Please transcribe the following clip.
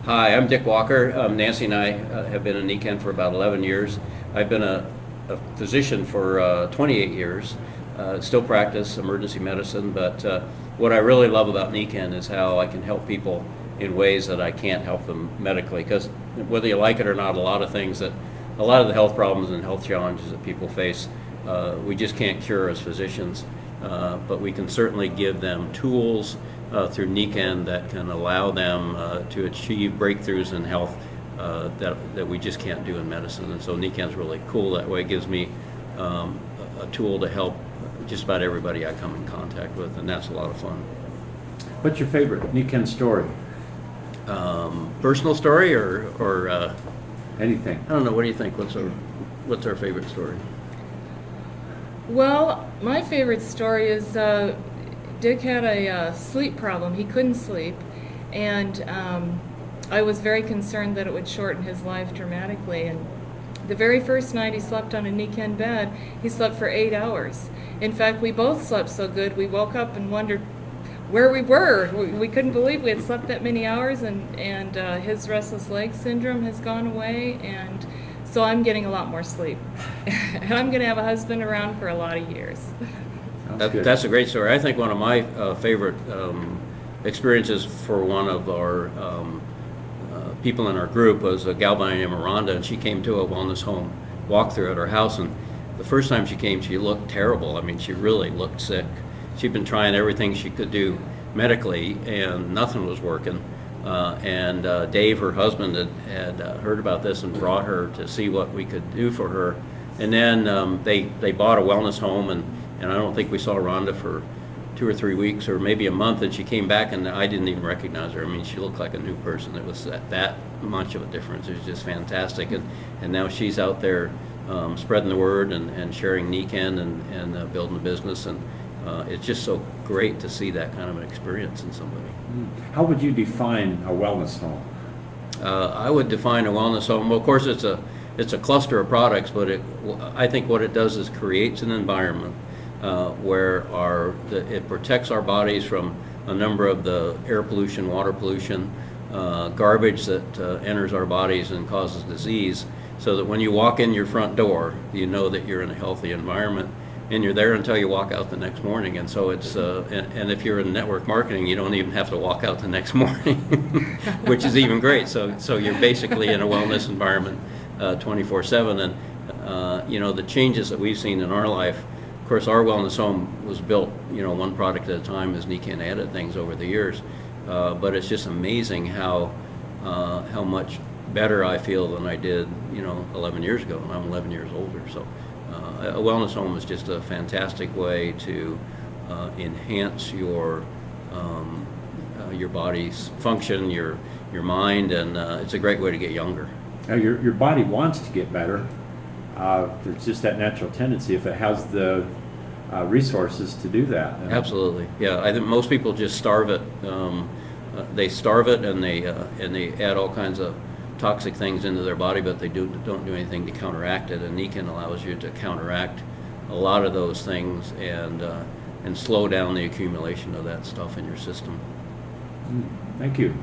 Hi, I'm Dick Walker. Nancy and I have been in NECAN for about 11 years. I've been a physician for 28 years. Still practice emergency medicine, but what I really love about NECAN is how I can help people in ways that I can't help them medically. Because whether you like it or not, a lot of the health problems and health challenges that people face, we just can't cure as physicians. But we can certainly give them tools through NECAN that can allow them to achieve breakthroughs in health that we just can't do in medicine. And so NECAN's really cool that way. It gives me a tool to help just about everybody I come in contact with, and that's a lot of fun. What's your favorite NECAN story? Personal story or Anything. I don't know. What do you think? What's our favorite story? Well, my favorite story is Dick had a sleep problem. He couldn't sleep, and I was very concerned that it would shorten his life dramatically. And the very first night he slept on a NECAN bed, he slept for 8 hours. In fact, we both slept so good, we woke up and wondered where we were. We couldn't believe we had slept that many hours, and his restless leg syndrome has gone away, and so I'm getting a lot more sleep. And I'm going to have a husband around for a lot of years. That's a great story. I think one of my favorite experiences for one of our people in our group was a gal by the name of Rhonda, and she came to a wellness home walkthrough at our house. And the first time she came, she looked terrible. I mean, she really looked sick. She'd been trying everything she could do medically, and nothing was working. And Dave, her husband, had heard about this and brought her to see what we could do for her. And then they bought a wellness home, and I don't think we saw Rhonda for 2 or 3 weeks or maybe a month, and she came back and I didn't even recognize her. I mean, she looked like a new person. It was that much of a difference. It was just fantastic. And now she's out there spreading the word and sharing NECAN and building a business. And it's just so great to see that kind of an experience in somebody. How would you define a wellness home? I would define a wellness home. Well, of course, it's a cluster of products, but I think what it does is creates an environment where it protects our bodies from a number of the air pollution, water pollution, garbage that enters our bodies and causes disease, so that when you walk in your front door, you know that you're in a healthy environment, and you're there until you walk out the next morning. And so it's and if you're in network marketing, you don't even have to walk out the next morning, which is even great. So you're basically in a wellness environment 24/7. And the changes that we've seen in our life. Of course, our wellness home was built, one product at a time as NECAN added things over the years. But it's just amazing how much better I feel than I did, 11 years ago, and I'm 11 years older. So a wellness home is just a fantastic way to enhance your body's function, your mind, and it's a great way to get younger. Now, your body wants to get better. There's just that natural tendency if it has the resources to do that. Absolutely, yeah. I think most people just starve it. They starve it, and they add all kinds of toxic things into their body, but they don't do anything to counteract it. And NECAN allows you to counteract a lot of those things and slow down the accumulation of that stuff in your system. Thank you.